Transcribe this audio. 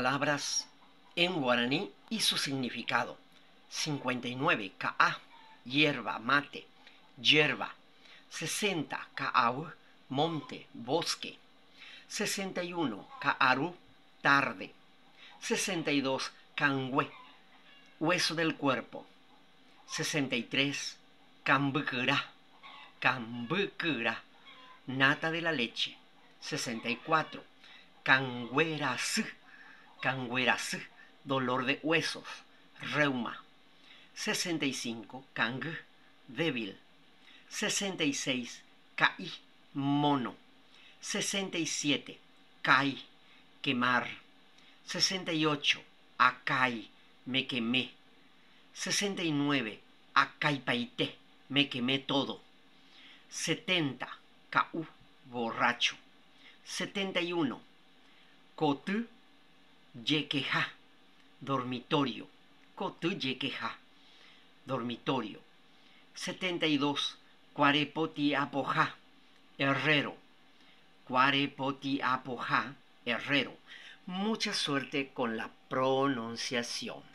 Palabras en guaraní y su significado. 59. Ka'a, hierba, mate, hierba. 60. Ka'au, monte, bosque. 61. Ka'aru, tarde. 62. Kangüe, hueso del cuerpo. 63. Kambukura, kambukura, nata de la leche. 64. Kangüerasu, Kangüerasu, dolor de huesos, reuma. 65. Kang, débil. 66. Kai, mono. 67. Kai, quemar. 68. Akai, me quemé. 69. Akaipaité, me quemé todo. 70. Kau, borracho. 71. Kotu, yequeja, dormitorio. Kotu yequeja, dormitorio. 72. Cuarepoti apoja, herrero. Cuarepoti apoja, herrero. Mucha suerte con la pronunciación.